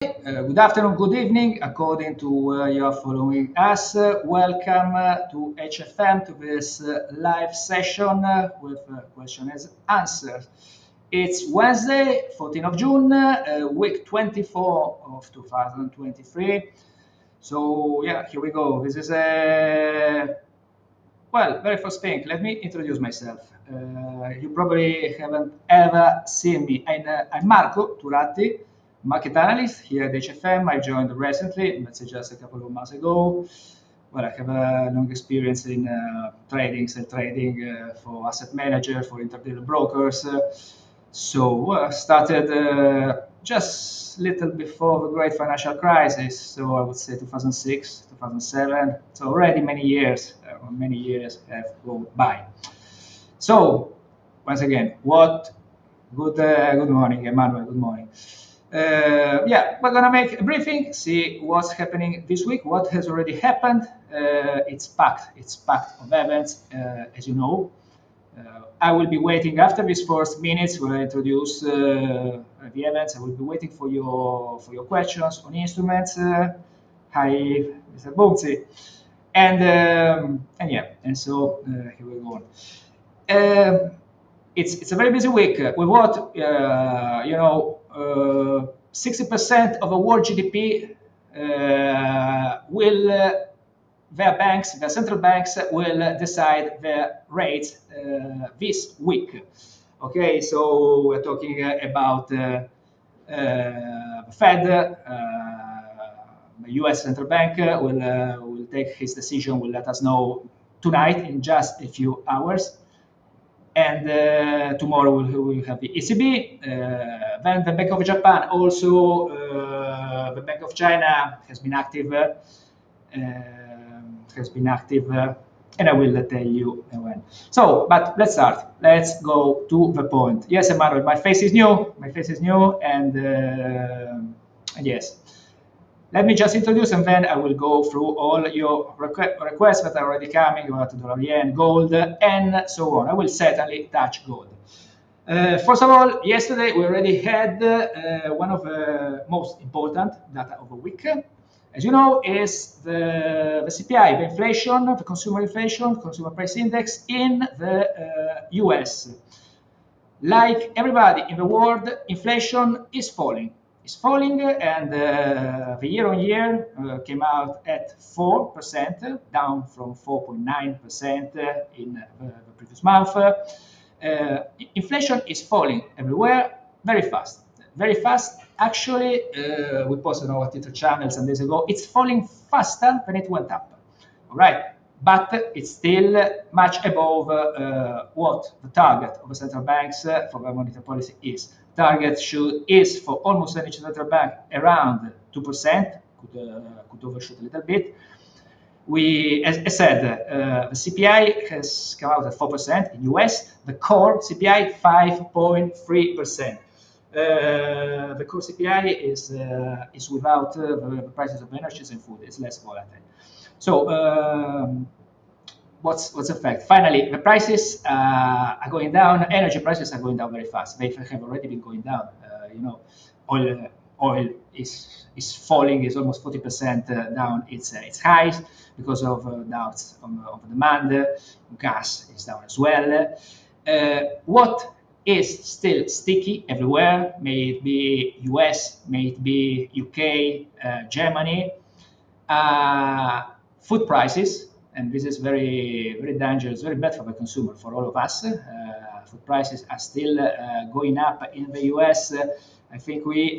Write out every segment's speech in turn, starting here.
Good afternoon, good evening, according to where you are following us. Welcome to HFM to this live session with question and answers. It's Wednesday, 14th of June, week 24 of 2023. So, yeah, here we go. This is well, very first thing, let me introduce myself. You probably haven't ever seen me. I'm Marco Turatti, Market Analyst here at HFM. I joined recently, let's say just a couple of months ago. Well, I have a long experience in sell trading for asset manager, for interdealer brokers. So started just little before the great financial crisis. So I would say 2006, 2007. So already many years have gone by. So once again, good morning, Emmanuel. Good morning. Yeah, we're gonna make a briefing, see what's happening this week, what has already happened. It's packed of events, as you know. I will be waiting after these first minutes when I introduce the events. I will be waiting for your questions on instruments. Hi, Mr. Bozzi. And yeah, and so here we go on. It's a very busy week with what 60% of the world GDP will their central banks will decide their rates this week. Okay, so we're talking about the Fed. The U.S. central bank will take his decision. Will let us know tonight in just a few hours. And tomorrow we'll have the ECB. Then the Bank of Japan, also the Bank of China has been active. And I will tell you when. So, but let's start. Let's go to the point. Yes, Emmanuel, my face is new. And yes. Let me just introduce, and then I will go through all your requests that are already coming about dollar yen, gold, and so on. I will certainly touch gold. First of all, yesterday we already had one of the most important data of the week. As you know, is the CPI, the inflation, the consumer inflation, consumer price index in the US. Like everybody in the world, inflation is falling. And the year-on-year came out at 4%, down from 4.9% in the previous month. Inflation is falling everywhere very fast. Actually, we posted on our Twitter channel some days ago. It's falling faster than it went up. All right, but it's still much above what the target of the central banks for their monetary policy is. Target is for almost any central bank around 2%. Could overshoot a little bit. As I said, the CPI has come out at 4% in US. The core CPI 5.3%. The core CPI is without the prices of energies and food. It's less volatile. So what's the fact? Finally, the prices are going down. Energy prices are going down very fast. They have already been going down. Oil is falling. Is almost 40% down its highs because of doubts on demand. Gas is down as well. What is still sticky everywhere? May it be US, may it be UK, Germany. Food prices, and this is very, very dangerous, very bad for the consumer, for all of us. Food prices are still going up in the US. I think we're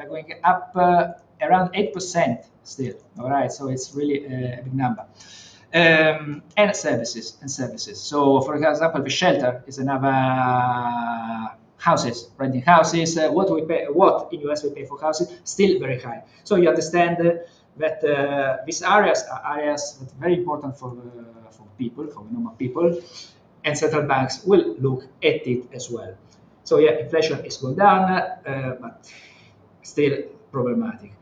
going up around 8% still. All right, so it's really a big number. And services. So, for example, the shelter is another renting houses. What in US we pay for houses, still very high. So you understand that these areas are areas that are very important for people, for the normal people, and central banks will look at it as well. So yeah, inflation is going down, but still problematic.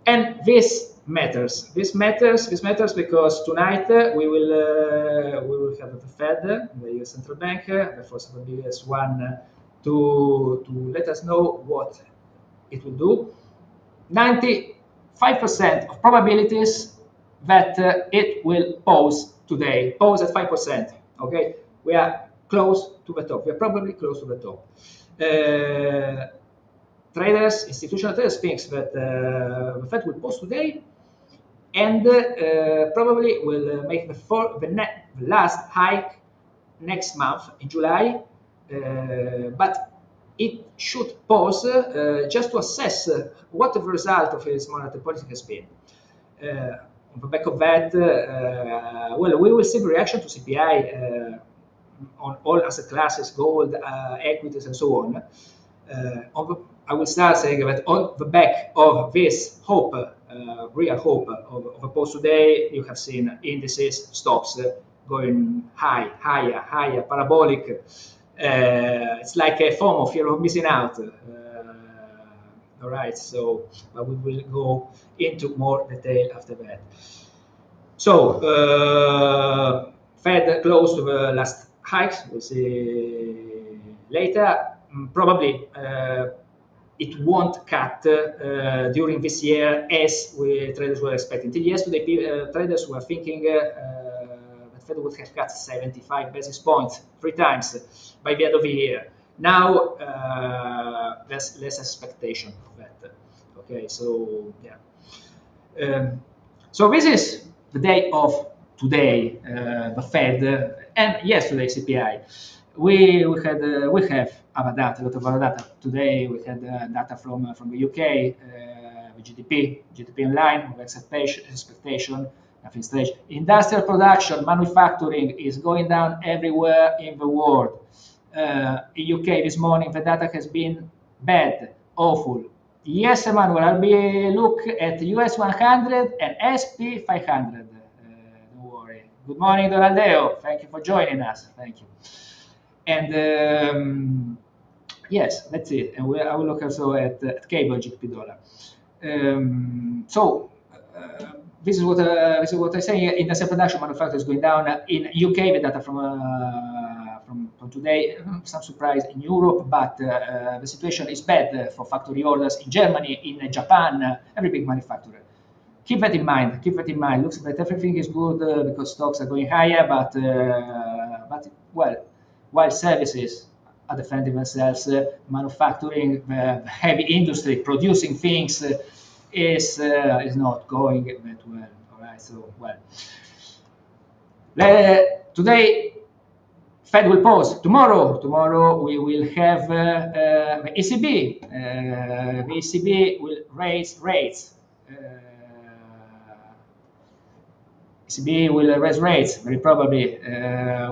And this matters. This matters because tonight we will have the Fed, the US Central Bank, the first of the biggest one, to let us know what it will do. 95% of probabilities that it will pause today, pause at 5%. Okay, we are close to the top. We are probably close to the top. Traders, institutional traders, thinks that the Fed will pause today, and probably will make the last hike next month in July, but it should pause just to assess what the result of its monetary policy has been. On the back of that, well, we will see the reaction to CPI on all asset classes, gold, equities, and so on. I will start saying that on the back of this hope, real hope of a pause today, you have seen indices, stocks going higher, parabolic. It's like a FOMO, fear of missing out. All right, so we will go into more detail after that. So, Fed close to the last hikes, we'll see later. Probably it won't cut during this year as traders were expecting. Till yesterday, traders were thinking that Fed would have cut 75 basis points 3 times by the end of the year. Now there's less expectation of that. Okay, so yeah. So this is the day of today, the Fed, and yesterday CPI. We have other data, a lot of other data. Today we had data from the UK, the GDP in line with expectation, nothing strange. Industrial production, manufacturing is going down everywhere in the world. In UK this morning the data has been bad, awful. Yes, Emmanuel, I'll be look at US 100 and SP 500. Don't worry. Good morning, Donaldeo. Thank you for joining us. Thank you. And yes, that's it. And I will look also at cable GDP dollar. This is what I say. Industrial production, manufacturing is going down in UK. The data from today, some surprise in Europe, but the situation is bad for factory orders in Germany, in Japan, every big manufacturer. Keep that in mind. Keep that in mind. Looks like everything is good because stocks are going higher, but well, while services are defending themselves, manufacturing, heavy industry producing things is not going that well. All right, so well, today Fed will pause. Tomorrow we will have the ECB. The ECB will raise rates. ECB will raise rates very probably.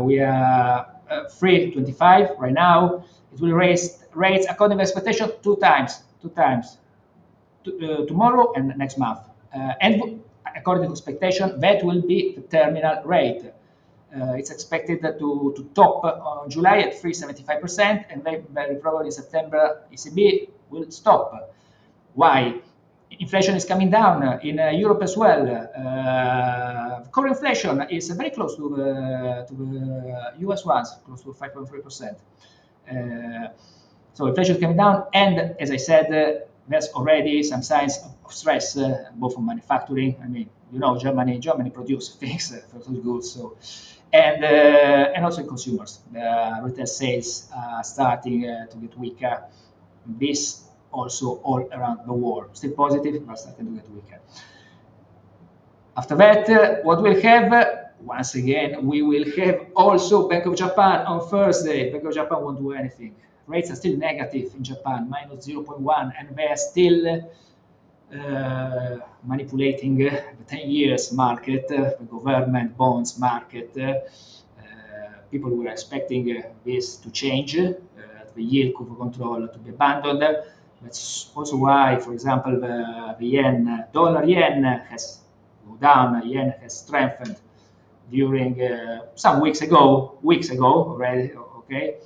We are 3.25 right now. It will raise rates according to expectation two times. Tomorrow and next month. And according to expectation, that will be the terminal rate. It's expected to top on July at 3.75%, and very probably in September ECB will stop. Why? Inflation is coming down in Europe as well. Core inflation is very close to the US ones, close to 5.3%. So inflation is coming down, and as I said, there's already some signs of stress, both on manufacturing. I mean, you know, Germany produces things for those goods, so and also in consumers. The retail sales are starting to get weaker. This also all around the world. Still positive, but starting to get weaker. After that, what we'll have, once again, we will have also Bank of Japan on Thursday. Bank of Japan won't do anything. Rates are still negative in Japan, minus 0.1, and they are still manipulating the 10 years market, the government bonds market. People were expecting this to change, the yield curve control to be abandoned. That's also why, for example, the yen, dollar yen has gone down, yen has strengthened during some weeks ago already, okay?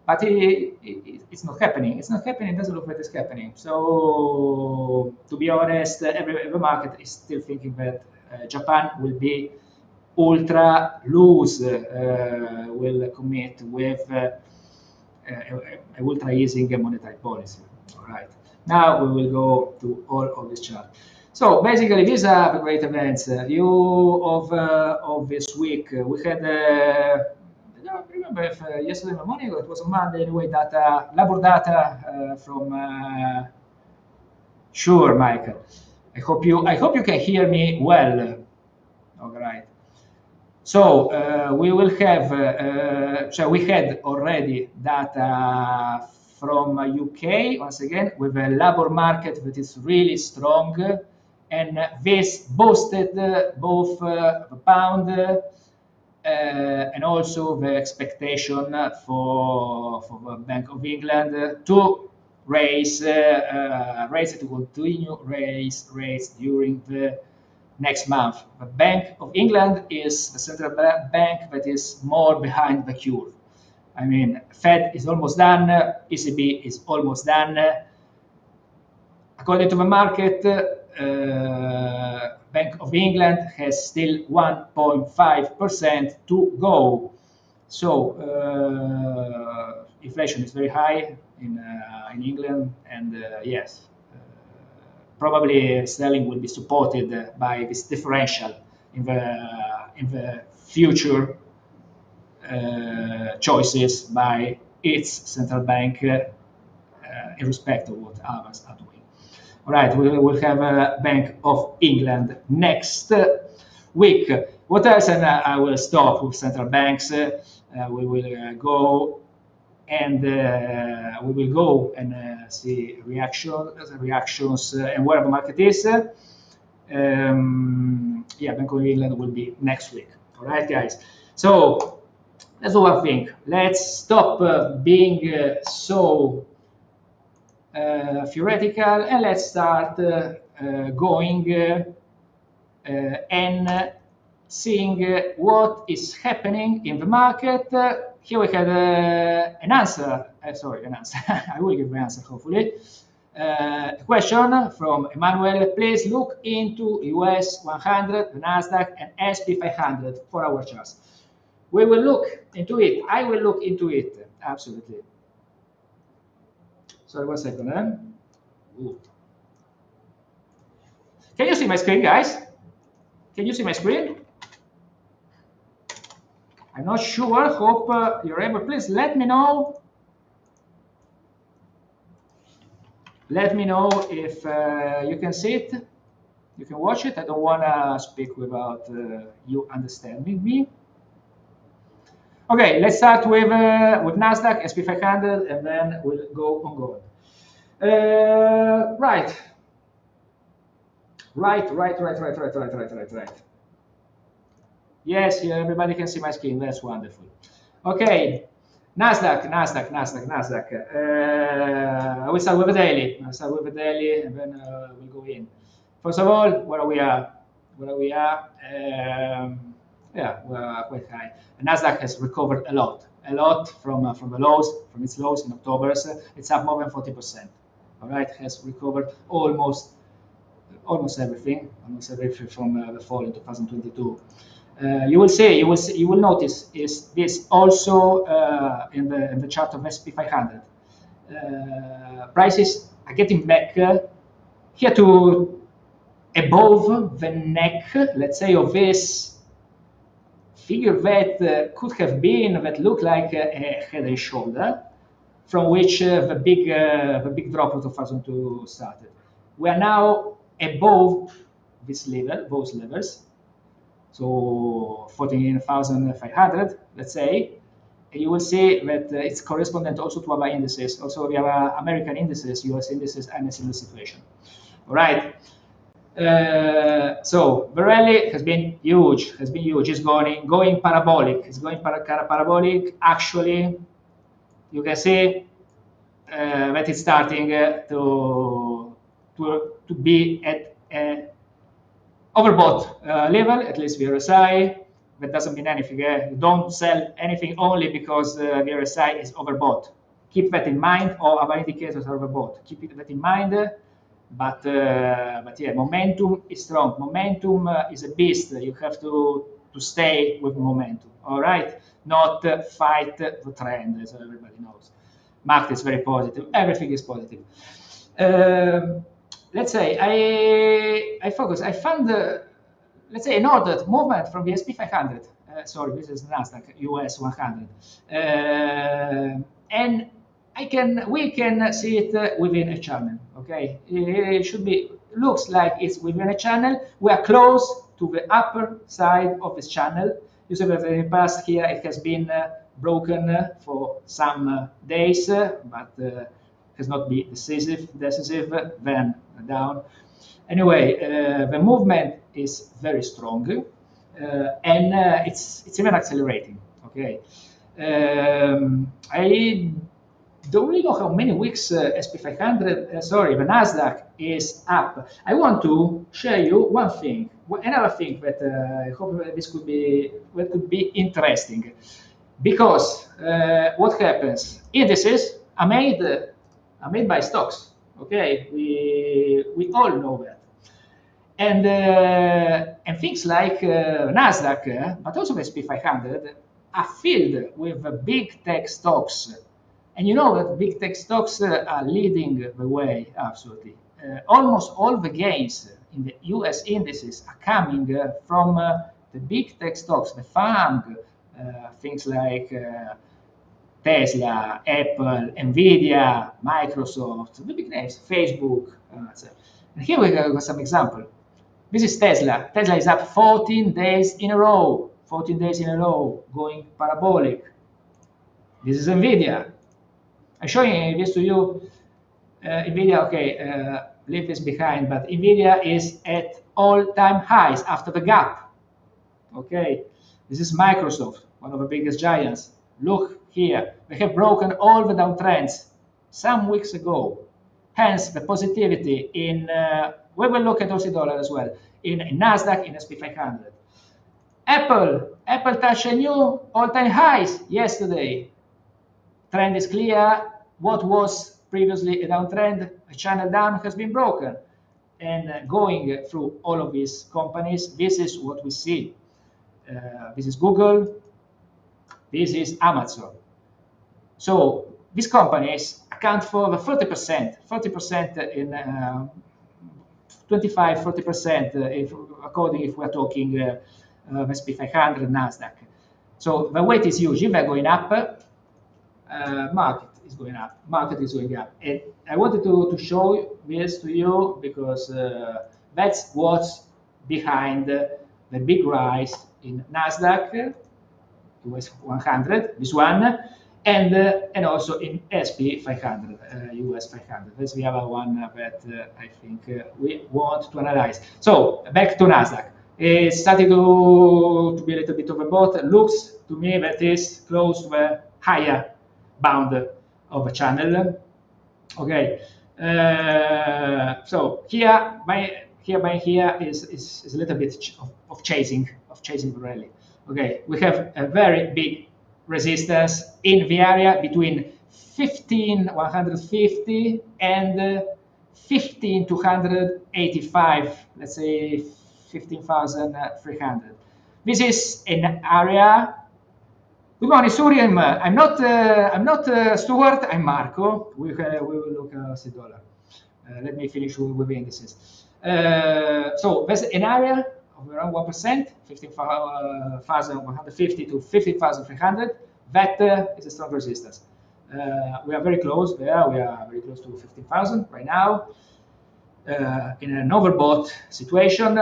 But it's not happening. It's not happening. It doesn't look like it's happening. So, to be honest, every market is still thinking that Japan will be ultra loose, will commit with ultra easing monetary policy. All right. Now we will go to all of this chart. So basically, these are the great events. Of this week, we had. I don't remember if yesterday morning or it was on Monday. Anyway, data, labor data from. Sure, Michael. I hope you can hear me well. All right. So we will have, so we had already data from UK, once again, with a labor market that is really strong. And this boosted both the pound and also the expectation for the Bank of England to raise rates, to continue raise rates during the next month. The Bank of England is the central bank that is more behind the curve. I mean, Fed is almost done, ECB is almost done. According to the market, Bank of England has still 1.5% to go. So inflation is very high in England, and yes, probably sterling will be supported by this differential in the future choices by its central bank, in respect of what others are doing. All right, we will have a Bank of England next week. What else? And I will stop with central banks. We will go and see reactions and where the market is. Yeah, Bank of England will be next week. All right, guys. So that's what I think. Let's stop being so theoretical, and let's start going and seeing what is happening in the market. Here we had an answer. Sorry, an answer. I will give the answer, hopefully. A question from Emmanuel. Please look into US 100, the Nasdaq, and SP 500 for our charts. We will look into it. I will look into it. Absolutely. Sorry, 1 second. Ooh. Can you see my screen, guys? Can you see my screen? I'm not sure. Hope you're able. Please let me know. Let me know if you can see it. You can watch it. I don't want to speak without you understanding me. Okay, let's start with Nasdaq, SP 500, and then we'll go on going. Right. Yes, yeah, everybody can see my screen. That's wonderful. Okay, Nasdaq. We start with the daily. And then we'll go in. First of all, where we are. Yeah, we're quite high. And Nasdaq has recovered a lot from its lows in October. It's up more than 40%. All right, has recovered almost everything from the fall in 2022. You will notice is this also in the chart of SP 500. Prices are getting back here to above the neck, let's say, of this figure that could have been, that looked like a head and shoulder, from which the big drop of 2002 started. We are now above this level, those levels, so 14,500, let's say. And you will see that it's correspondent also to our indices. Also, we have American indices, US indices, and a similar situation. All right. So the rally has been huge. It's going parabolic. It's going parabolic. Actually, you can see that it's starting to be at overbought level, at least the RSI. That doesn't mean anything. You don't sell anything only because the RSI is overbought. Keep that in mind, or our indicators are overbought. Keep that in mind. But yeah, momentum is strong. Momentum is a beast. You have to stay with momentum. All right, not fight the trend, as everybody knows. Market is very positive. Everything is positive. Um, let's say I found let's say an ordered movement from the SP 500. Sorry, this is Nasdaq US 100, and we can see it within a channel. Okay, it should be looks like it's within a channel. We are close to the upper side of this channel. You see that in the past here it has been broken for some days, but has not been decisive, then down. Anyway, the movement is very strong, and it's even accelerating. Okay, I don't really know how many weeks SP 500, sorry, the Nasdaq is up. I want to share you one thing, another thing that I hope this could be interesting, because what happens? Indices are made by stocks. Okay, we all know that. And things like Nasdaq, but also the SP 500, are filled with big tech stocks. And you know that big tech stocks are leading the way, absolutely. Almost all the gains in the US indices are coming from the big tech stocks, the FANG, things like Tesla, Apple, Nvidia, Microsoft, the big names, Facebook. And here we got some example. This is Tesla. Tesla is up 14 days in a row. 14 days in a row, going parabolic. This is Nvidia. I'm showing this to you. Nvidia, okay, leave this behind, but Nvidia is at all-time highs after the gap. Okay, this is Microsoft, one of the biggest giants. Look here, they have broken all the downtrends some weeks ago. Hence, the positivity in, we will look at Aussie dollar as well, in Nasdaq, in SP 500. Apple touched a new all-time highs yesterday. Trend is clear. What was previously a downtrend, a channel down, has been broken. And going through all of these companies, this is what we see. This is Google. This is Amazon. So these companies account for the 30% in 25, 40% if we're talking SP 500, Nasdaq. So the weight is huge. If they're going up, market is going up. Market is going up. And I wanted to show this to you because that's what's behind the big rise in Nasdaq, US 100, this one, and also in SP 500, US 500. That's the other one that I think we want to analyze. So back to Nasdaq. It's starting to be a little bit overbought. Looks to me that is close to a higher bound of a channel. Okay. So here is a little bit of chasing the rally. Okay, we have a very big resistance in the area between 15,150 and 15,285, let's say 15,300. This is an area. Good morning, Surya. I'm not Stuart. I'm Marco. We will look at the dollar. Let me finish with the indices. So there's an area of around 1%, 15,150 to 15,300. That is a strong resistance. We are very close there. We are very close to 15,000 right now. In an overbought situation.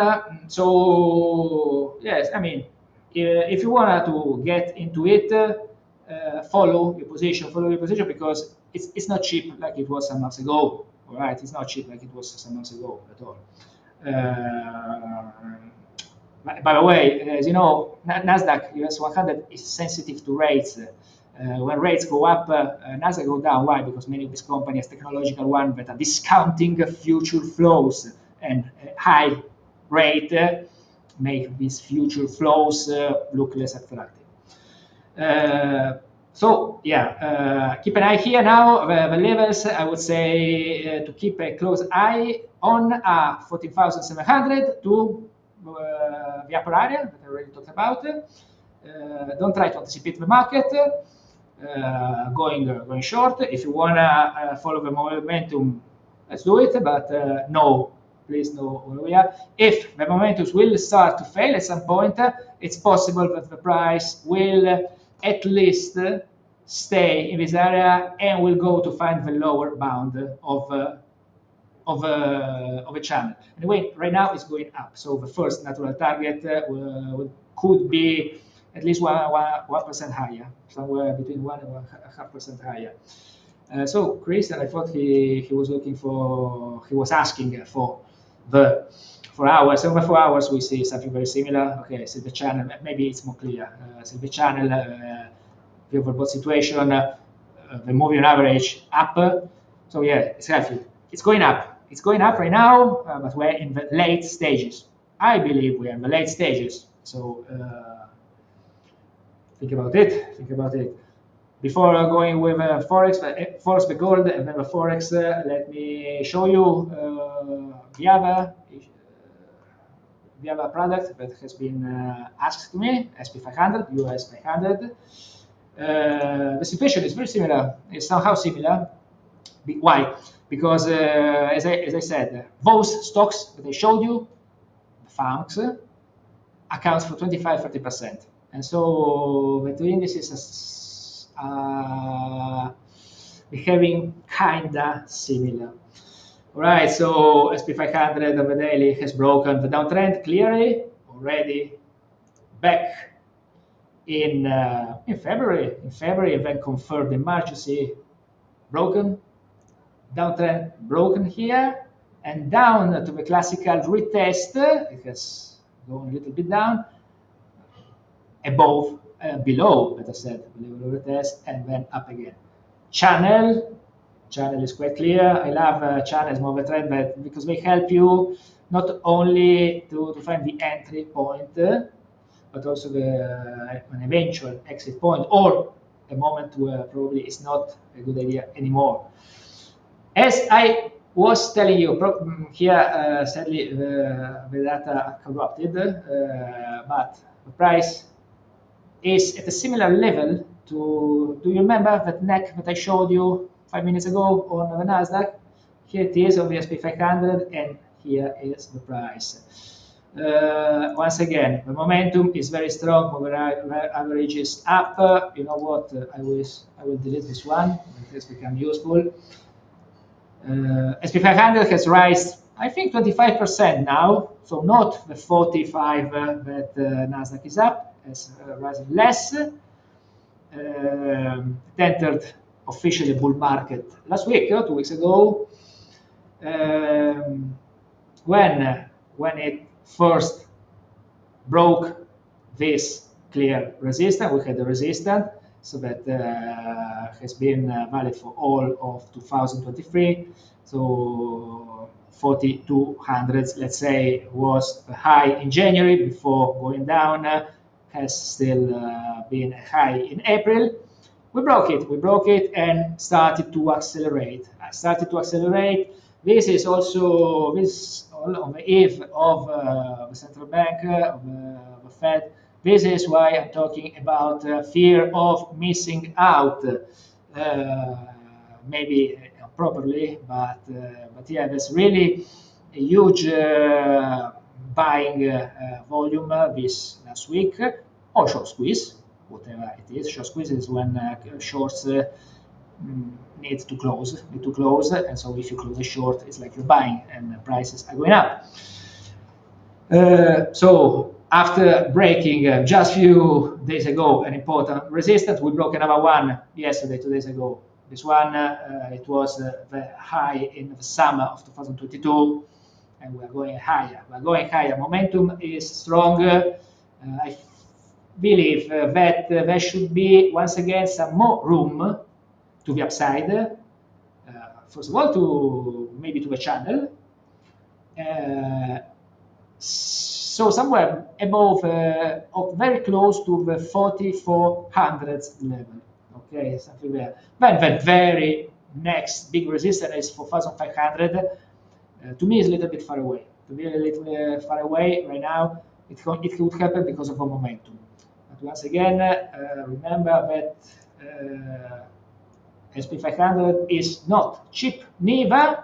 So yes, I mean, if you want to get into it, follow your position because it's not cheap like it was some months ago. All right, it's not cheap like it was some months ago at all. By the way, as you know, Nasdaq US 100 is sensitive to rates. When rates go up, Nasdaq go down. Why? Because many of these companies, technological ones, that are discounting future flows, and high rate make these future flows look less attractive. So yeah, keep an eye here now. The levels, I would say, to keep a close eye on 14,700 to the upper area that I already talked about. Don't try to anticipate the market. Going short. If you wanna follow the momentum, Let's do it, but no, please know where we are. If the momentum will start to fail at some point, it's possible that the price will at least stay in this area and will go to find the lower bound of a channel. Anyway, right now it's going up, so the first natural target could be at least 1% higher, somewhere between 1.5% higher. So Chris, and I thought he was looking for, he was asking for the 4 hours. Over 4 hours, we see something very similar. Okay, so the channel, maybe it's more clear. So the channel, the overbought situation, the moving average up. So yeah, it's healthy. It's going up. It's going up right now, but we're in the late stages. I believe we're in the late stages. So think about it. Think about it. Before going with Forex, first the gold and then the Forex, let me show you the other product that has been asked to me, SP500, US 500. The situation is very similar. It's somehow similar. Why? Because, as I said, those stocks that I showed you, the funds, accounts for 25-30%. And so the two indices are behaving kinda similar. All right, so SP500 of the daily has broken the downtrend clearly already back in February. In February, and then confirmed in March. You see, broken downtrend, broken here, and down to the classical retest. It has gone a little bit down, above, below, better said, below the retest, and then up again. Channel is quite clear. I love channels more of a trend, but because they help you not only to find the entry point, but also an eventual exit point, or a moment where probably it's not a good idea anymore. As I was telling you, here sadly the data are corrupted, but the price is at a similar level to, do you remember that neck that I showed you 5 minutes ago on the Nasdaq? Here it is on the SP500, and here is the price. Once again, the momentum is very strong. Moving average is up. You know what? I will delete this one. It has become useful. SP500 has risen, I think, 25% now. So not the 45 that Nasdaq is up. Has risen less. It entered officially bull market last week, 2 weeks ago. When it first broke this clear resistance, we had the resistance, so that has been valid for all of 2023. So 4200, let's say, was the high in January before going down. Has still been a high in April. We broke it and started to accelerate. This is also on the eve of the central bank, of the Fed. This is why I'm talking about fear of missing out. Maybe properly, but yeah, there's really a huge buying volume this last week, or short squeeze, whatever it is. Short squeeze is when shorts need to close, and so if you close a short, it's like you're buying, and the prices are going up. So after breaking just few days ago an important resistance, we broke another one yesterday, 2 days ago. This one, it was the high in the summer of 2022, and we're going higher. Momentum is stronger. I believe that there should be, once again, some more room to the upside. First of all, maybe to the channel. So somewhere above, or very close to the 4400 level. Okay, something there. Then the very next big resistance is 4500. To me, is a little bit far away. Right now. It could happen because of a momentum. But once again, remember that SP500 is not cheap, neither.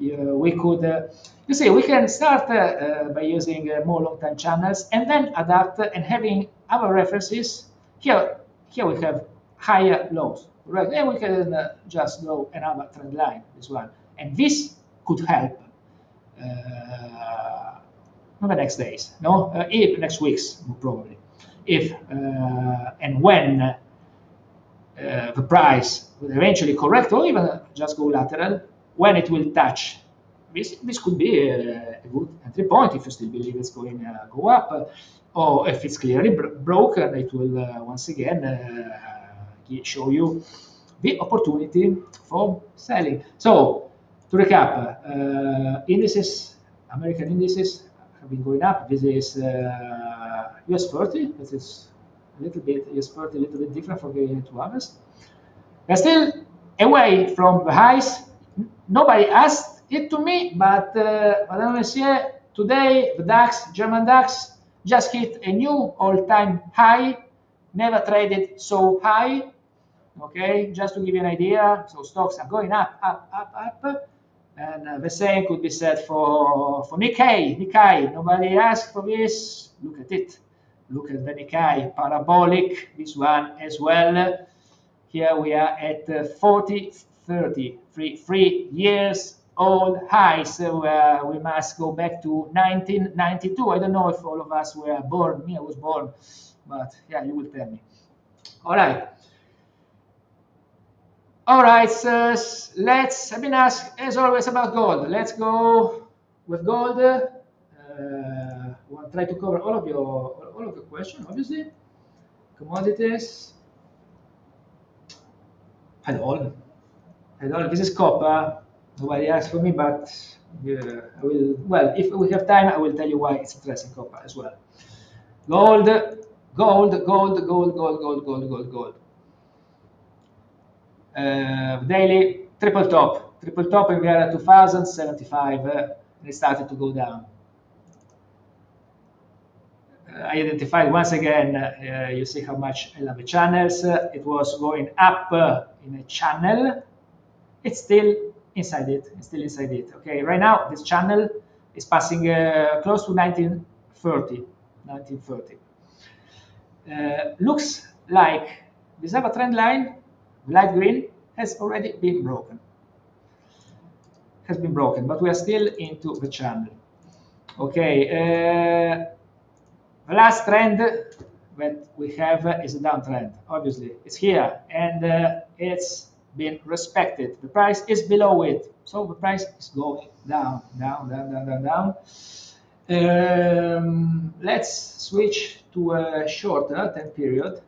we could, you see, we can start by using more long-time channels and then adapt and having our references. Here we have higher lows, right? Then we can just go another trend line, this one, and this could help not the next days, no, if next weeks probably, if and when the price will eventually correct or even just go lateral, when it will touch this could be a good entry point if you still believe it's going to go up, or if it's clearly broken, it will once again show you the opportunity for selling. So to recap, indices, American indices have been going up. This is US 30. This is a little bit US 30, a little bit different from the 2 hours. They're still away from the highs. Nobody asked it to me, but Madame Messier, today the DAX, German DAX, just hit a new all-time high, never traded so high. Okay, just to give you an idea, so stocks are going up, up, and the same could be said for Nikkei. Nobody asked for this. Look at it. Look at the Nikkei, parabolic, this one as well. Here we are at 3 years old high. So we must go back to 1992. I don't know if all of us were born. Me, I was born, but yeah, you will tell me. All right. All right, so I've been asked, as always, about gold. Let's go with gold. We'll try to cover all of your questions, obviously. Commodities. Hello. This is copper. Nobody asked for me, but yeah, I will. Well, if we have time, I will tell you why it's interesting, copper as well. Gold. Daily triple top, and we are at 2075, and it started to go down. I identified once again, you see how much I love the channels. It was going up in a channel. It's still inside it. Okay, right now this channel is passing close to 1930. Looks like this other trend line, light green, has already been broken. But we are still into the channel. Okay, the last trend that we have is a downtrend. Obviously, it's here and it's been respected. The price is below it, so the price is going down. Let's switch to a shorter time period,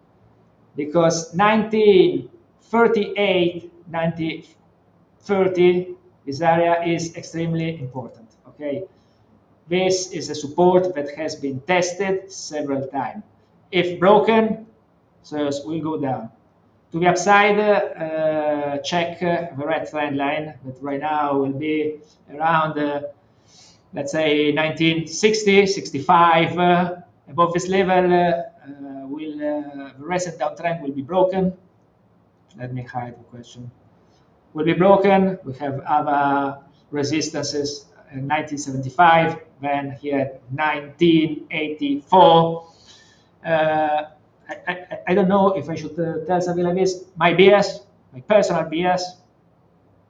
because 1938, 1930, this area is extremely important. Okay, this is a support that has been tested several times. If broken, so we'll go down. To the upside, check the red trend line that right now will be around, let's say, 1960, 65. Above this level, the recent downtrend will be broken. Let me hide the question. Will be broken. We have other resistances in 1975, then here 1984. I don't know if I should tell something like this. My bias, my personal bias,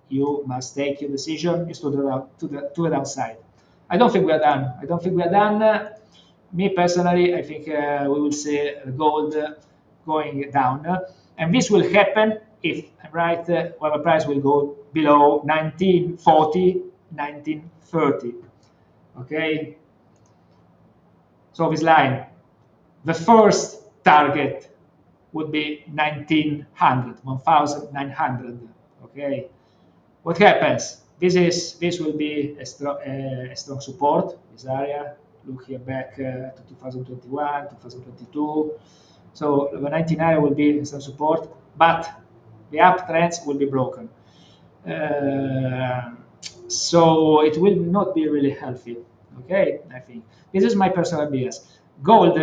you must take your decision, is to the downside. I don't think we are done. Me personally, I think we will see gold going down, and this will happen if I'm right, where the price will go below 1940, 1930. Okay. So this line, the first target would be 1900. Okay. What happens? This will be a strong support. This area. Look here back to 2021, 2022. So the 19 area will be some support, but the uptrends will be broken. So it will not be really healthy. Okay, I think this is my personal bias. Gold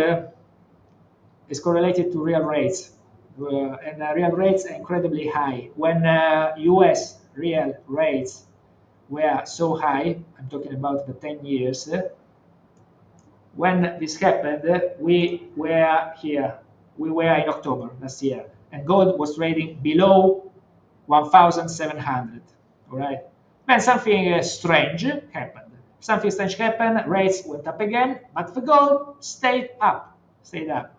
is correlated to real rates, and real rates are incredibly high. When US real rates were so high, I'm talking about the 10 years, when this happened, we were here. We were in October last year, and gold was trading below 1,700. All right. Then something strange happened. Something strange happened. Rates went up again, but the gold stayed up,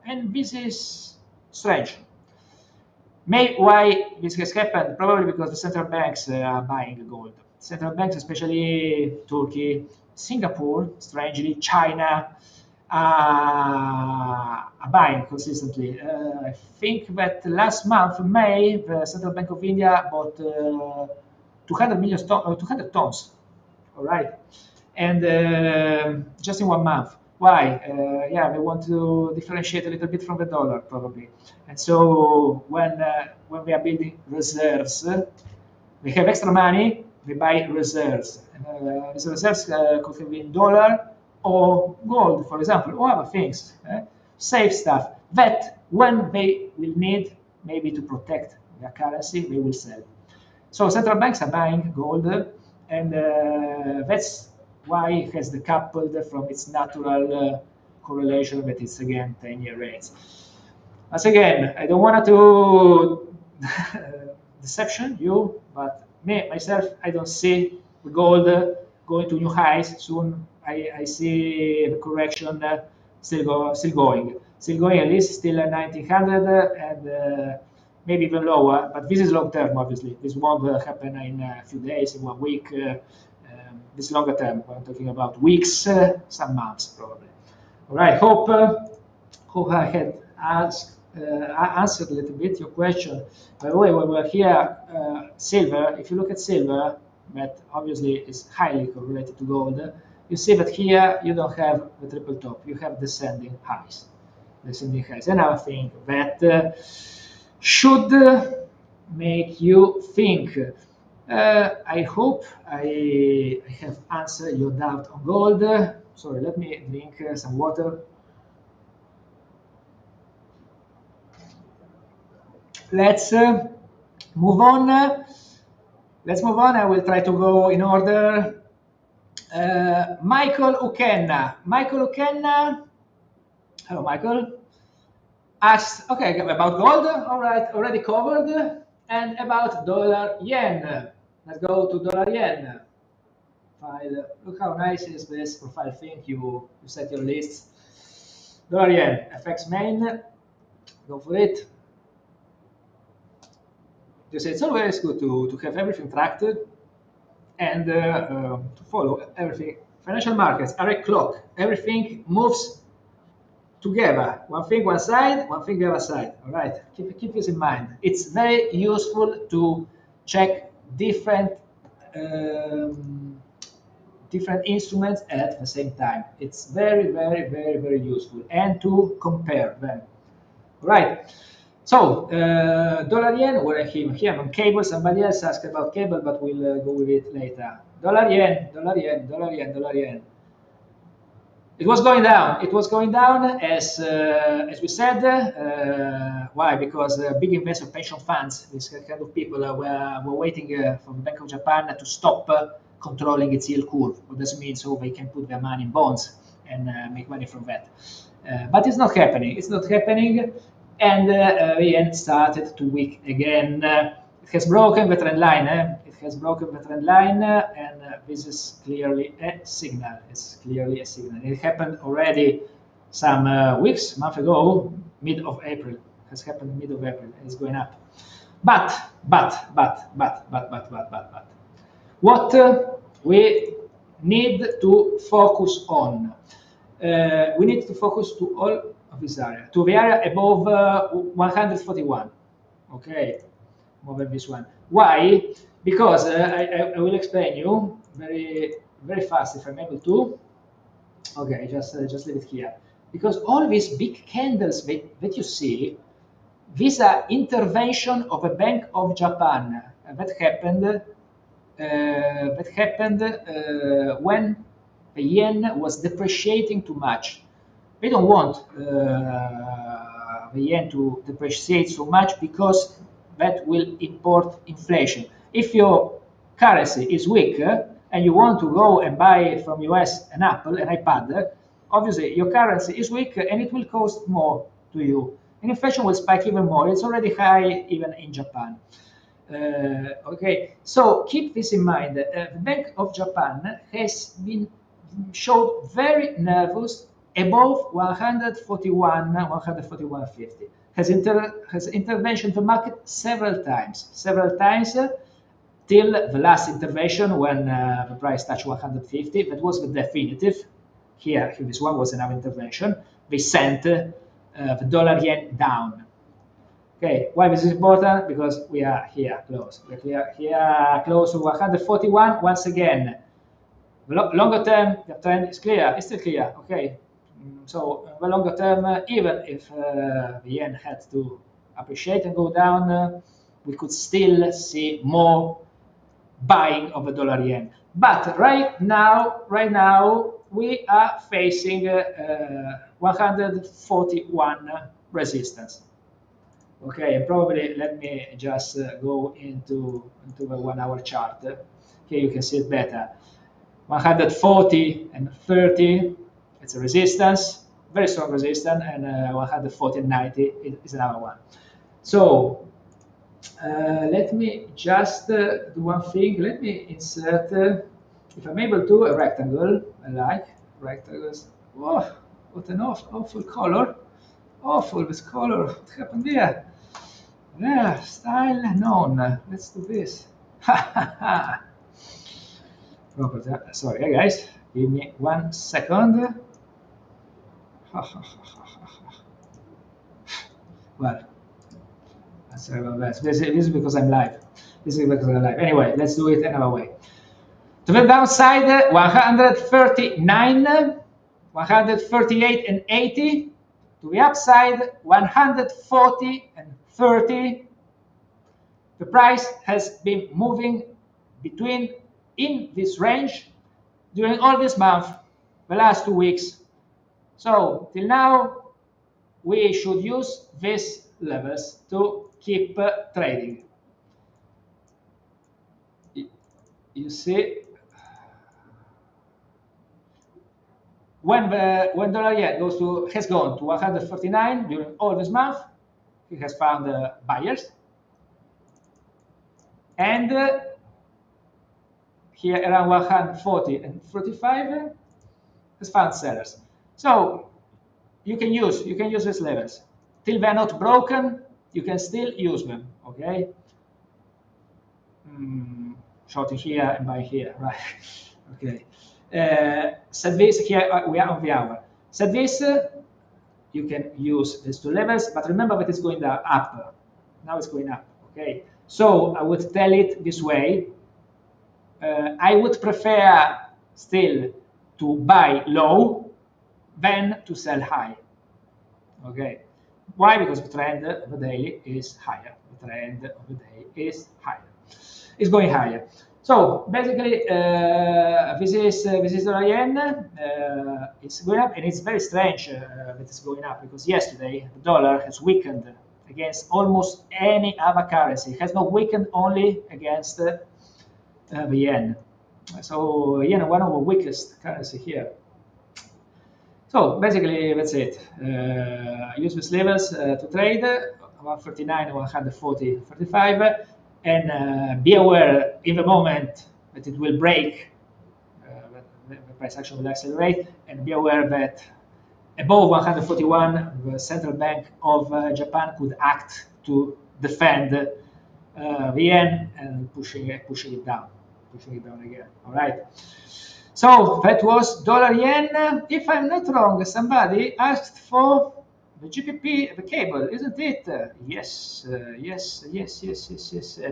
and this is strange. Why this has happened? Probably because the central banks are buying gold. Central banks, especially Turkey, Singapore, strangely, China, are buying consistently. I think that last month, May, the Central Bank of India bought 200 tons. All right, and just in 1 month. Why? Yeah, they want to differentiate a little bit from the dollar, probably. And so when we are building reserves, they have extra money, they buy reserves. These reserves could have been dollar or gold, for example, or other things, safe stuff that when they will need maybe to protect their currency, they will sell. So central banks are buying gold, and that's why it has decoupled from its natural correlation that is again 10-year rates. Once again, I don't want to deception you, but myself, I don't see the gold going to new highs soon. I see the correction still going at least still at 1900 and maybe even lower. But this is long term, obviously. This won't happen in a few days, in 1 week. This is longer term. We're talking about weeks, some months probably. All right. Hope I had answered a little bit your question. By the way, when we're here, silver, if you look at silver, that obviously is highly correlated to gold, you see that here you don't have the triple top, you have descending highs. Another thing that should make you think. I hope I have answered your doubt on gold. Sorry, let me drink some water. Let's move on. Let's move on. I will try to go in order. Michael Ukenna. Hello, Michael. Asked, okay, about gold. All right, already covered. And about dollar yen. Let's go to dollar yen. File. Look how nice is this profile thing. You set your lists. Dollar yen. FX main. Go for it. You say it's always good to have everything tracked and to follow everything. Financial markets are a clock. Everything moves together. One thing one side, one thing the other side. All right. Keep this in mind. It's very useful to check different instruments at the same time. It's very, very, very, very useful, and to compare them. All right. So, dollar yen, where here on cable, somebody else asked about cable, but we'll go with it later. Dollar yen. It was going down. It was going down as we said. Why? Because big investor pension funds, these kind of people, were waiting for the Bank of Japan to stop controlling its yield curve. What does it mean? So they can put their money in bonds and make money from that. But it's not happening. It's not happening. And the yen started to weak again. It has broken the trend line. It has broken the trend line, and this is clearly a signal. It's clearly a signal. It happened already some weeks, a month ago, mid of April. It has happened mid of April. It's going up. But. What we need to focus on. We need to focus to all of this area, to the area above 141. Okay, over this one. Why? Because I will explain you very, very fast if I'm able to. Okay, just leave it here. Because all these big candles that you see, these are intervention of the Bank of Japan that happened. When the yen was depreciating too much. We don't want the yen to depreciate so much because that will import inflation. If your currency is weak, and you want to go and buy from US an Apple, an iPad, obviously your currency is weak and it will cost more to you. And inflation will spike even more. It's already high even in Japan. Okay, so keep this in mind. The Bank of Japan has been showed very nervous above 141, 141.50. Has intervention to market several times, till the last intervention when the price touched 150. That was the definitive. Here, this one was another intervention. They sent the dollar yen down. Okay, why this is important? Because we are here close. We are here close to 141. Once again, longer term, the trend is clear. It's still clear. Okay, so the longer term, even if the yen had to appreciate and go down, we could still see more buying of the dollar yen. But right now, we are facing 141 resistance. Okay, and probably let me just go into the 1 hour chart. Here you can see it better. 140 and 30, it's a resistance, very strong resistance, and 140 and 90 is another one. So let me just do one thing. Let me insert, if I'm able to, a rectangle. I like rectangles. Oh, what an awful color. Awful, this color. What happened here? Yeah, style known. Let's do this. Sorry, guys. Give me 1 second. Well, sorry about that. This is because I'm live. Anyway, let's do it another way. To the downside, 139, 138 and 80. To the upside, 140 and 30. The price has been moving in this range during all this month, the last 2 weeks. So till now, we should use these levels to keep trading. You see, when dollar yen has gone to 149 during all this month, it has found buyers, and here around 140 and 45 has found sellers. So you can use these levels till they're not broken. You can still use them. Okay. Shorting here and buying here, right? Okay. Set this here. We are on the hour. Set this. You can use these two levels, but remember that it's going up. Now it's going up. Okay. So I would tell it this way. I would prefer still to buy low than to sell high. Okay. Why? Because the trend of the daily is higher. The trend of the day is higher. It's going higher. So basically, this is dollar yen. It's going up, and it's very strange that it's going up because yesterday the dollar has weakened against almost any other currency. It has not weakened only against the yen. So yen is one of the weakest currency here. So basically, that's it. Use these levels to trade 139, 140, 35, and be aware in the moment that it will break, the price action will accelerate, and be aware that above 141, the central bank of Japan could act to defend the yen and pushing it down again. All right. So that was dollar yen. If I'm not wrong, somebody asked for the GBP, the cable, isn't it? Yes.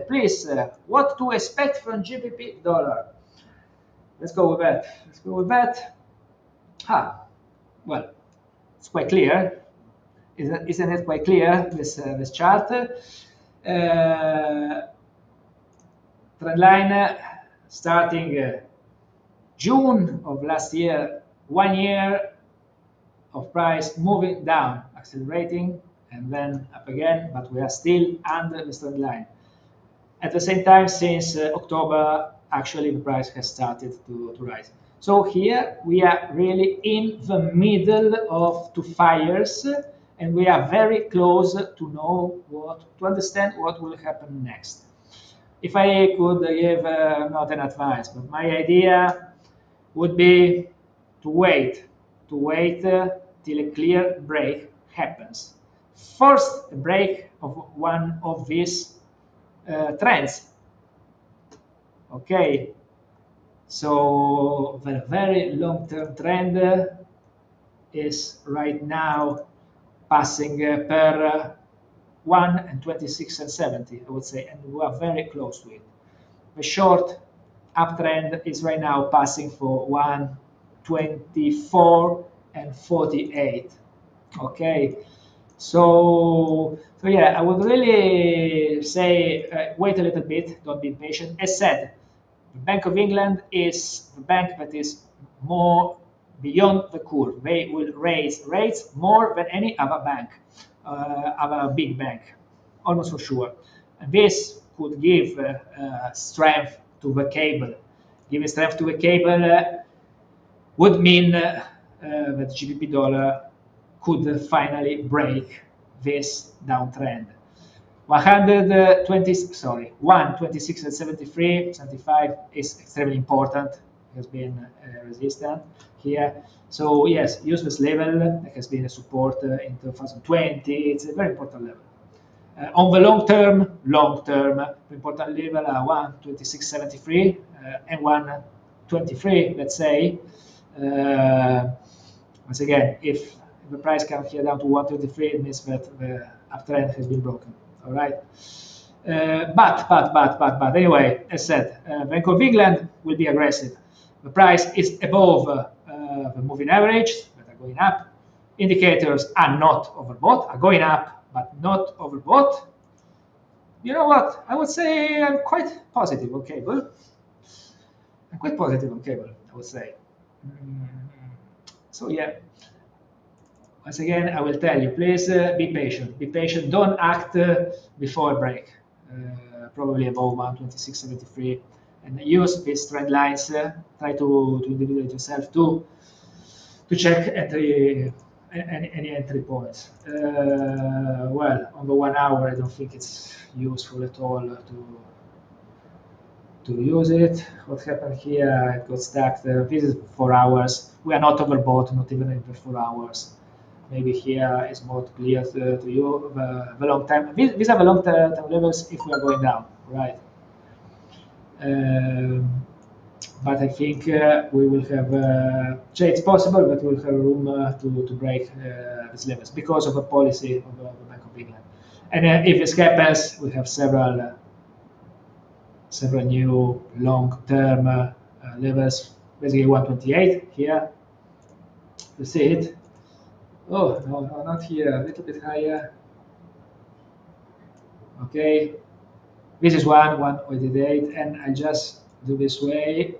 Please, what to expect from GBP dollar? Let's go with that. Well, it's quite clear. Isn't it quite clear, this chart? Trend line starting June of last year, 1 year of price moving down, accelerating, and then up again, but we are still under the trend line. At the same time, since October actually the price has started to rise. So here we are really in the middle of two fires, and we are very close to understand what will happen next. If I could give not an advice, but my idea would be to wait till a clear break happens. First, a break of one of these trends. Okay, so the very long-term trend is right now passing per 1 and 26 and 70, I would say, and we are very close to it. The short uptrend is right now passing for 124 and 48. Okay, so yeah, I would really say wait a little bit, don't be impatient. As said, the Bank of England is the bank that is more beyond the curve. They will raise rates more than any other bank, other big bank, almost for sure. And this could give strength to the cable. Giving strength to the cable would mean that GBP dollar could finally break this downtrend. 126 and 73, 75 is extremely important. It has been resistant here. So yes, use this level. It has been a support in 2020. It's a very important level. On the long term, the important level are 126.73 and 123, let's say. Once again, if the price comes here down to 123, it means that the uptrend has been broken. All right. But anyway, as said, Bank of England will be aggressive. The price is above the moving average that are going up. Indicators are not overbought, are going up, but not overbought. You know what? I would say I'm quite positive on cable. I'm quite positive on cable, I would say. So yeah. Once again, I will tell you, please be patient. Be patient. Don't act before a break, probably above 126.73, and use these trend lines. Try to individuate yourself to check any entry points. Well, on the 1 hour, I don't think it's useful at all to use it. What happened here? It got stuck. This is 4 hours. We are not overbought, not even in the 4 hours. Maybe here is more clear to you. The long term. These are the long term levels if we are going down, right? But I think we will have. It's possible, but we will have room to break these levels because of the policy of the Bank of England. And if this happens, we have several new long-term levels. Basically, 128 here. You see it. Oh, no, not here, a little bit higher. Okay, this is 188, and I just do this way.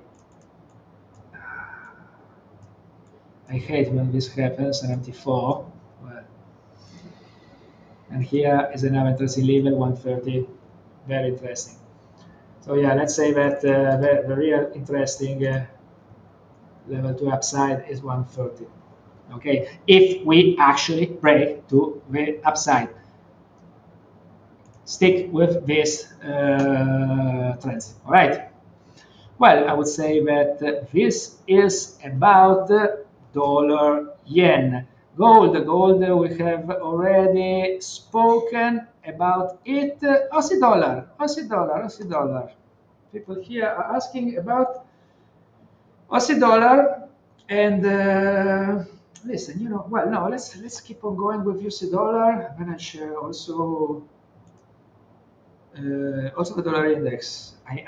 I hate when this happens, 74. Well, and here is another interesting level, 130, very interesting. So yeah, let's say that the real interesting level to upside is 130. Okay, if we actually break to the upside, stick with these trends. All right. Well, I would say that this is about dollar yen. Gold, we have already spoken about it. Aussie dollar. People here are asking about Aussie dollar, and listen, well, no, let's keep on going with USD dollar. Then I share also the dollar index. I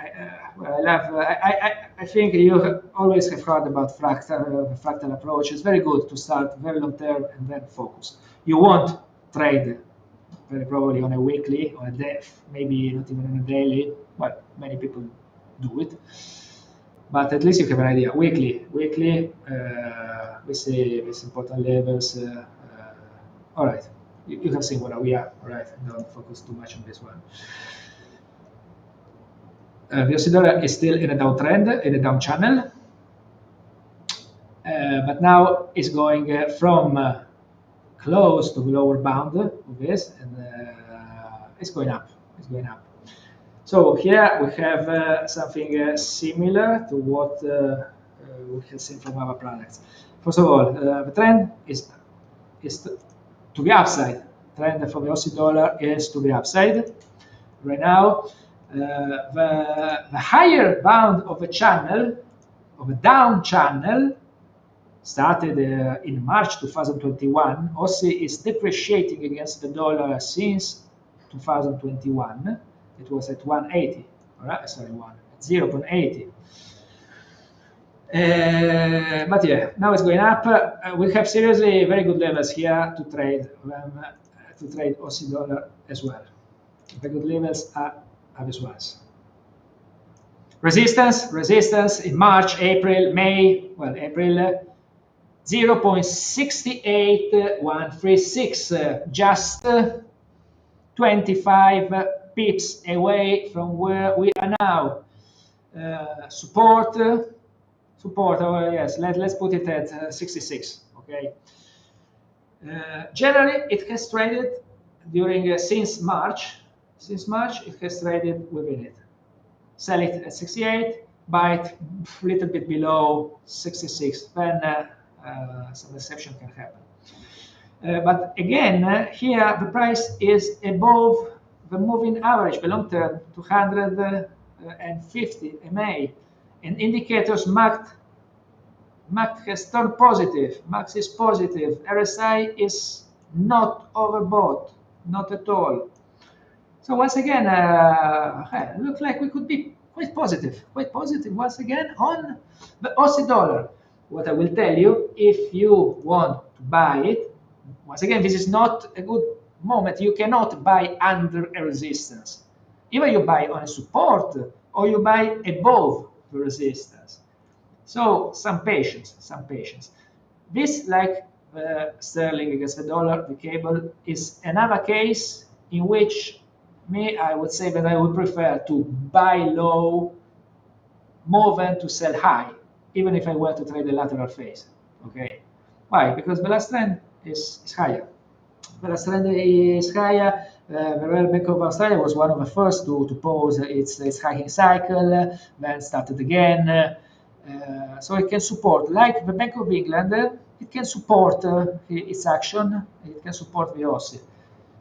think you always have heard about fractal approach. It's very good to start very long term and then focus. You won't trade very probably on a weekly, on a day, maybe not even on a daily. Well, many people do it. But at least you have an idea. Weekly, we see these important levels. All right, you have seen where we are. All right, don't focus too much on this one. the Aussie dollar is still in a downtrend, in a down channel, but now it's going from close to the lower bound of this, and it's going up. It's going up. So here we have something similar to what we have seen from our products. First of all, the trend is to the upside. Trend for the Aussie dollar is to the upside. Right now, the higher bound of a channel, of a down channel, started in March 2021. Aussie is depreciating against the dollar since 2021. It was at 180, right? Sorry, 0.80. But yeah, now it's going up. We have seriously very good levels here to trade Aussie dollar as well. The good levels are these ones. Resistance in March, April, May. Well, April 0.68136, just 25 pips away from where we are now. Support. Oh yes, let's put it at 66. Okay. Generally, it has traded during since March. Since March, it has traded within it. Sell it at 68, buy it a little bit below 66. Then some exception can happen. But again, here the price is above the moving average, the long term, 250 MA, and indicators marked has turned positive. Max is positive. RSI is not overbought, not at all. So once again, it looks like we could be quite positive once again on the Aussie dollar. What I will tell you, if you want to buy it, once again, this is not a good moment. You cannot buy under a resistance. Either you buy on a support or you buy above the resistance. So some patience. This, like sterling against the dollar, the cable, is another case in which I would say that I would prefer to buy low more than to sell high, even if I were to trade the lateral phase. Okay, why? Because the last trend is higher. The last trend is higher. The Royal Bank of Australia was one of the first to pause its hiking cycle, then started again. So it can support, like the Bank of England, it can support its action, it can support the Aussie.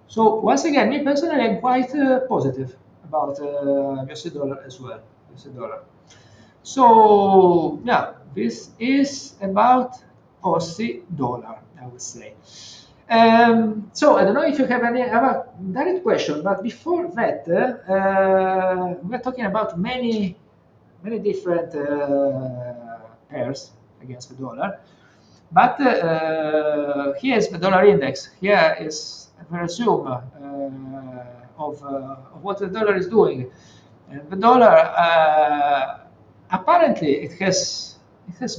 So once again, me personally, I'm quite positive about the Aussie dollar as well. Aussie dollar. So yeah, this is about Aussie dollar, I would say. So I don't know if you have any other direct question, but before that, we're talking about many different pairs against the dollar. But here's the dollar index. Here is a resume of what the dollar is doing. And the dollar, apparently, it has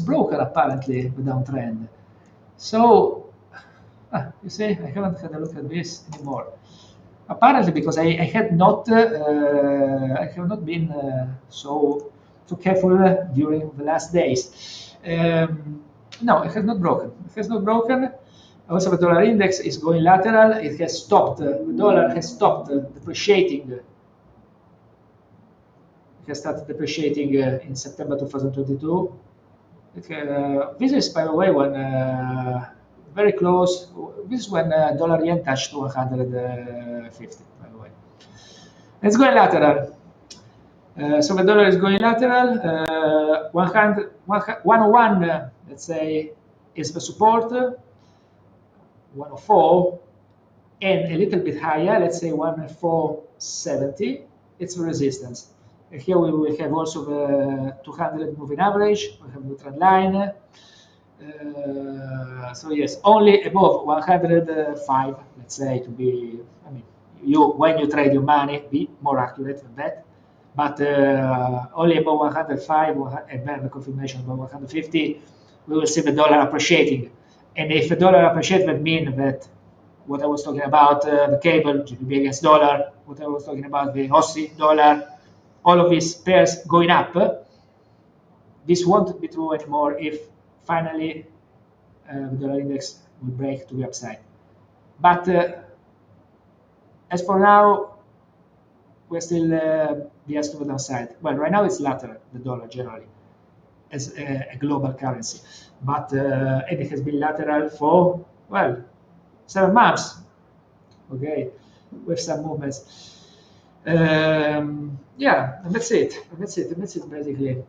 broken apparently the downtrend. So you see, I haven't had a look at this anymore. Apparently, because I have not been so careful during the last days. No, it has not broken. It has not broken. Also, the dollar index is going lateral. It has stopped. The dollar has stopped depreciating. It has started depreciating in September 2022. This is, by the way, when very close. This is when dollar yen touched 150. By the way, it's going lateral. So the dollar is going lateral. 101, let's say, is the support. 104, and a little bit higher, let's say 104.70, it's the resistance. And here we will have also the 200 moving average. We have the trend line. So yes, only above 105, let's say, to be. I mean, when you trade your money, be more accurate than that. But only above 105, and then the confirmation above 150, we will see the dollar appreciating. And if the dollar appreciates, that means that what I was talking about, the cable, GBP against dollar, what I was talking about, the Aussie dollar, all of these pairs going up, this won't be true anymore if finally the dollar index will break to the upside. But as for now, we're still biased to the downside. Well, right now it's lateral, the dollar generally, as a global currency. But it has been lateral for, well, 7 months, okay, with some movements. Yeah, that's it. That's it basically.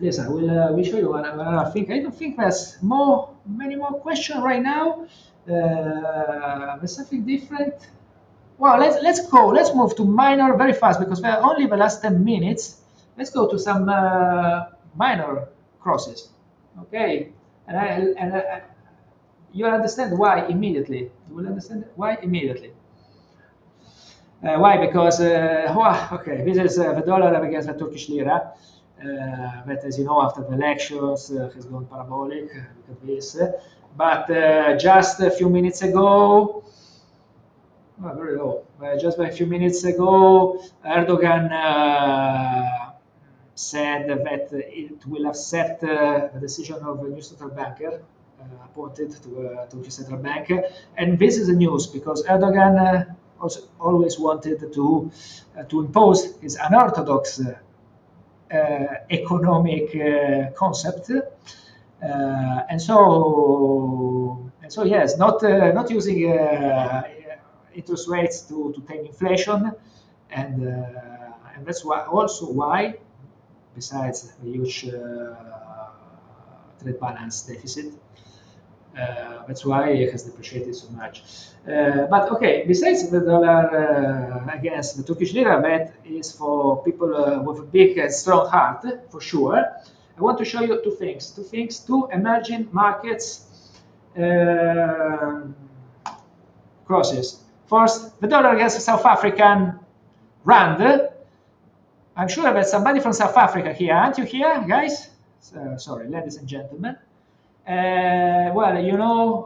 Yes, I will show you another thing. I don't think there's many more questions right now. There's something different. Well, let's go. Let's move to minor very fast because we're only the last 10 minutes. Let's go to some minor crosses. Okay, and you'll understand why immediately. You will understand why immediately. Why? Because okay, this is the dollar against the Turkish lira. That, as you know, after the elections has gone parabolic. Look at this. But just a few minutes ago, very low. Just a few minutes ago, Erdogan said that it will accept the decision of a new central banker appointed to Turkish central bank. And this is the news because Erdogan also always wanted to impose his unorthodox economic concept, and so yes, not using interest rates to tame inflation, and that's why, besides the huge trade balance deficit, that's why it has depreciated so much. But okay, besides the dollar against the Turkish lira, that is for people with a big and strong heart, for sure. I want to show you two things, two emerging markets crosses. First, the dollar against the South African rand. I'm sure that somebody from South Africa here, aren't you here, guys? Sorry, ladies and gentlemen. Well, you know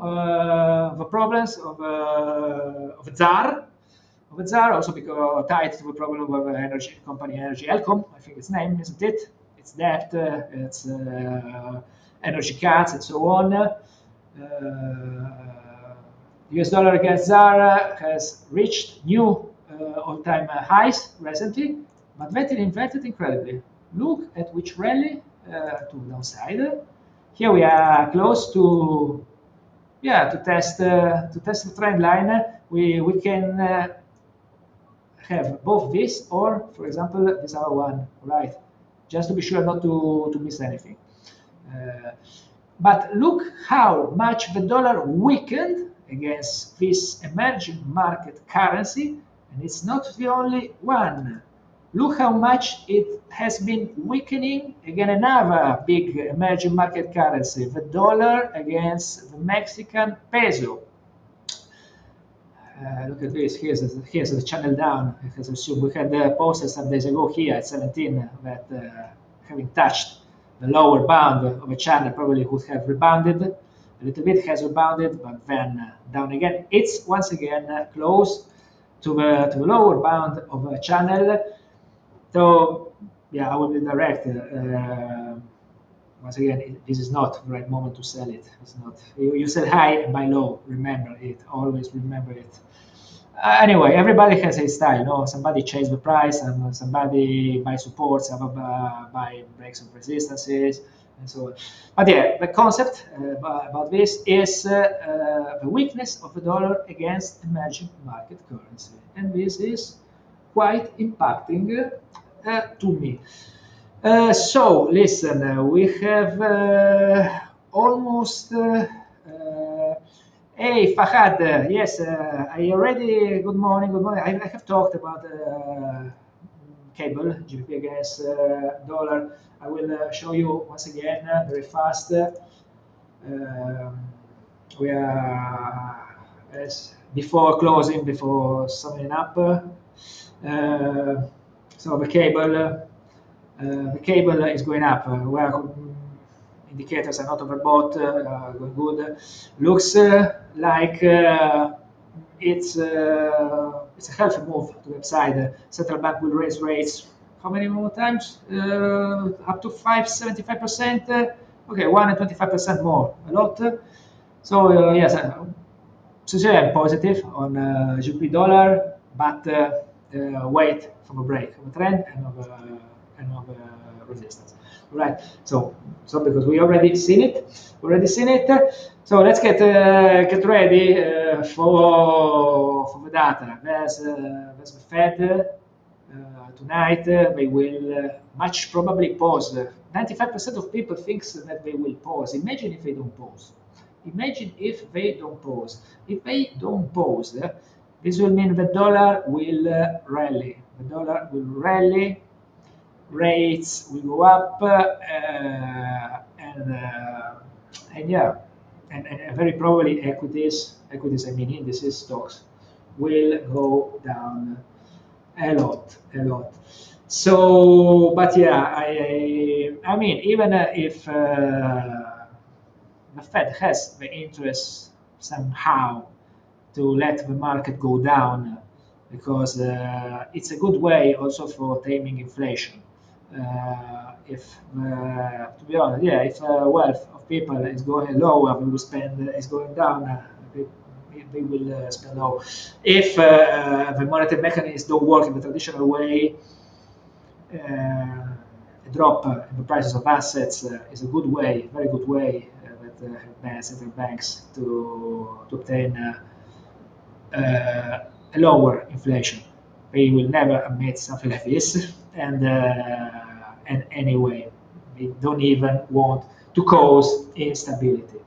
the problems of ZAR, also because tied to the problem of energy company Energy Elcom, I think its name, isn't it? It's debt, it's energy cuts, and so on. US dollar against ZAR has reached new all-time highs recently, but that is inverted incredibly. Look at which rally to the downside. Here we are close to, yeah, to test the trend line. We can have both this or, for example, this other one, right? Just to be sure not to miss anything. But look how much the dollar weakened against this emerging market currency, and it's not the only one. Look how much it has been weakening against another big emerging market currency, the dollar against the Mexican peso. Look at this. Here's the channel down. As assumed, we had posted some days ago here at 17 that having touched the lower bound of a channel probably would have rebounded a little bit. Has rebounded, but then down again. It's once again close to the lower bound of a channel. So, yeah, I will be direct. Once again, this is not the right moment to sell it. It's not. You sell high and buy low. Remember it. Always remember it. Anyway, everybody has a style. No, somebody chase the price, and somebody buy supports, buy breaks of resistances, and so on. But yeah, the concept about this is the weakness of the dollar against emerging market currency, and this is quite impacting to me. So listen, we have almost. Hey Fahad, yes, I already. Good morning, good morning. I have talked about cable GBP against dollar. I will show you once again very fast. We are before closing, before summing up. So the cable is going up. Where indicators are not overbought, going good. Looks like it's a healthy move to the upside. Central bank will raise rates how many more times? Up to 5.75%. Okay, 1.25% more, a lot. So yes, sincerely I'm positive on GBP dollar, but wait for a break of a trend and of resistance. Right. So because we already seen it. So let's get ready for the data. There's the Fed tonight. They will much probably pause. 95% of people thinks that they will pause. Imagine if they don't pause. Imagine if they don't pause. If they don't pause, this will mean the dollar will rally. The dollar will rally, rates will go up, and yeah, and very probably equities, I mean indices, stocks, will go down a lot. So, but yeah, I mean, even if the Fed has the interest somehow to let the market go down because it's a good way also for taming inflation. If to be honest, yeah, if wealth of people is going lower, we will spend is going down. They will spend low. If the monetary mechanisms don't work in the traditional way, a drop in the prices of assets is a good way, very good way that central banks to obtain a lower inflation. They will never admit something like this, and anyway, they don't even want to cause instability.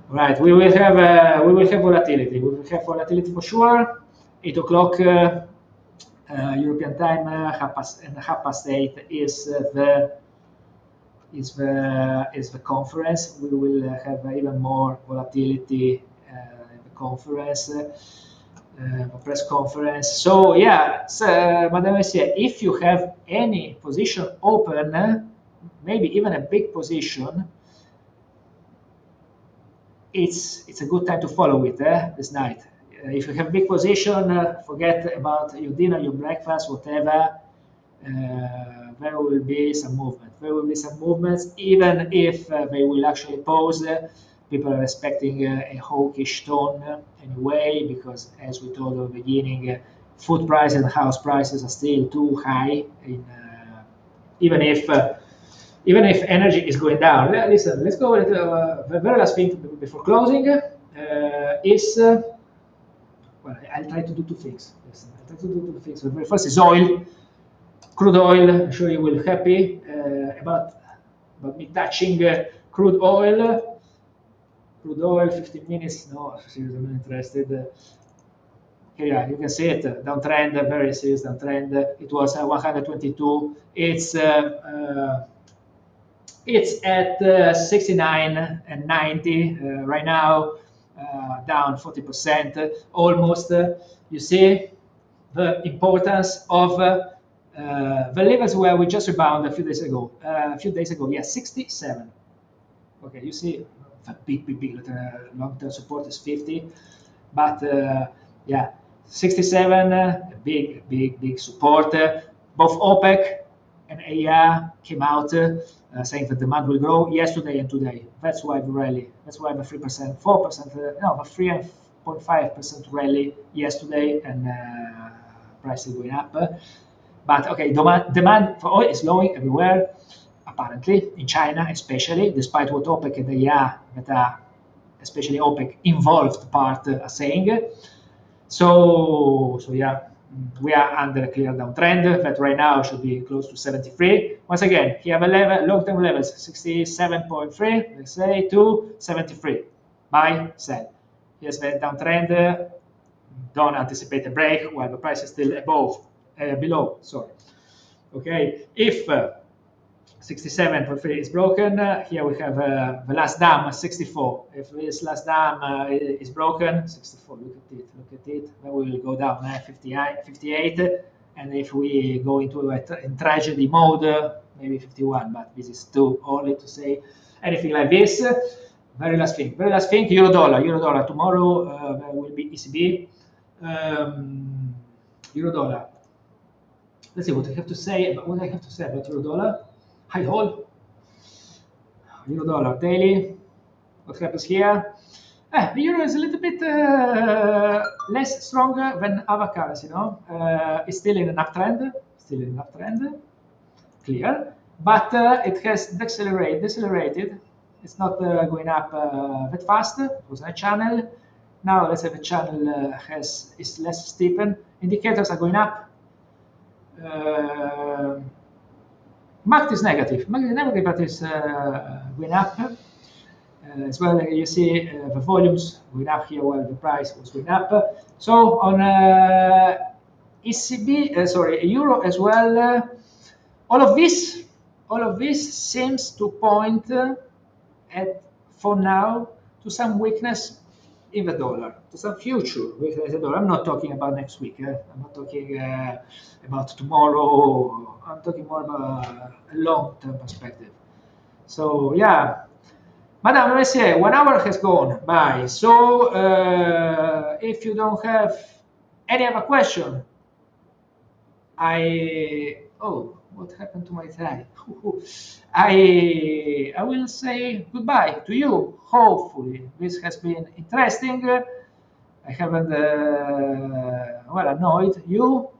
Right, we will have volatility. We will have volatility for sure. 8 o'clock European time, half past 8 is the conference. We will have even more volatility in the conference, the press conference. So yeah, Madam Messier, if you have any position open, maybe even a big position, it's a good time to follow it this night. If you have big position, forget about your dinner, your breakfast, whatever. There will be some movement. There will be some movements, even if they will actually pause. People are expecting a hawkish tone anyway, because as we told at the beginning, food prices and house prices are still too high. Even if energy is going down. Listen, let's go with the very last thing before closing. Well, I'll try to do two things. Listen, I'll try to do two things. The very first is oil. Crude oil, I'm sure you will be happy about me touching crude oil. Crude oil, 15 minutes. No, seriously, I'm not interested. Here you can see it, downtrend, very serious downtrend. It was 122. It's at 69 and 90 right now, down 40%, almost. You see the importance of the levels where we just rebounded a few days ago. Yes, 67. Okay, you see the big long-term support is 50, but yeah, 67, big support. Both OPEC and AER came out saying that demand will grow yesterday and today. That's why the rally. That's why the 3%, 4%, no, the 3.5% rally yesterday, and prices going up. But okay, demand for oil is slowing everywhere, apparently, in China especially, despite what OPEC and AER, that are especially OPEC involved part, are saying. So yeah, we are under a clear downtrend that right now should be close to 73. Once again, here the level, long-term levels, 67.3, let's say, to 73. Buy, sell. Here's the downtrend. Don't anticipate a break while the price is still below. Sorry. Okay, if 67.3 is broken, here we have the last dam, 64. If this last dam is broken, 64, look at it, then we will go down 58, and if we go into in tragedy mode, maybe 51, but this is too early to say anything like this. Very last thing, euro dollar. Tomorrow there will be ECB. Euro dollar. Let's see what I have to say about euro dollar. High hold, euro dollar daily. What happens here? The euro is a little bit less stronger than other currency, no? It's still in an uptrend, clear, but it has decelerated. It's not going up that fast. It was a channel. Now let's say the channel is less steepened. Indicators are going up. Market is negative. But it's going up. As well, you see the volumes going up here while the price was going up. So on euro as well. All of this seems to point for now to some weakness in the dollar, to some future weakness in the dollar. I'm not talking about next week. I'm not talking about tomorrow. I'm talking more about a long-term perspective. So yeah. Madame, let me say, 1 hour has gone by. So if you don't have any other question, what happened to my tie? I will say goodbye to you. Hopefully, this has been interesting. I haven't annoyed you.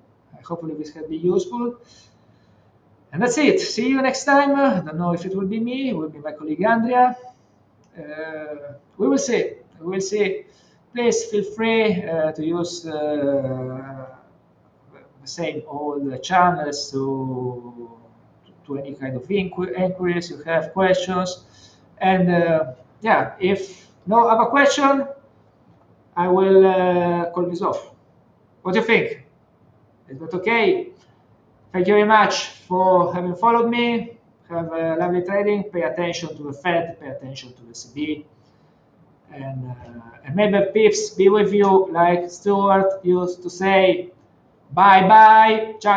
Hopefully, this has been useful. And that's it. See you next time. I don't know if it will be me. It will be my colleague Andrea. We will see. We will see. Please feel free to use the same old channels to any kind of inquiries you have, questions. And yeah, if no other question, I will call this off. What do you think? Is that okay? Thank you very much for having followed me. Have a lovely trading. Pay attention to the Fed. Pay attention to the ECB. And may the pips be with you, like Stuart used to say. Bye bye. Ciao.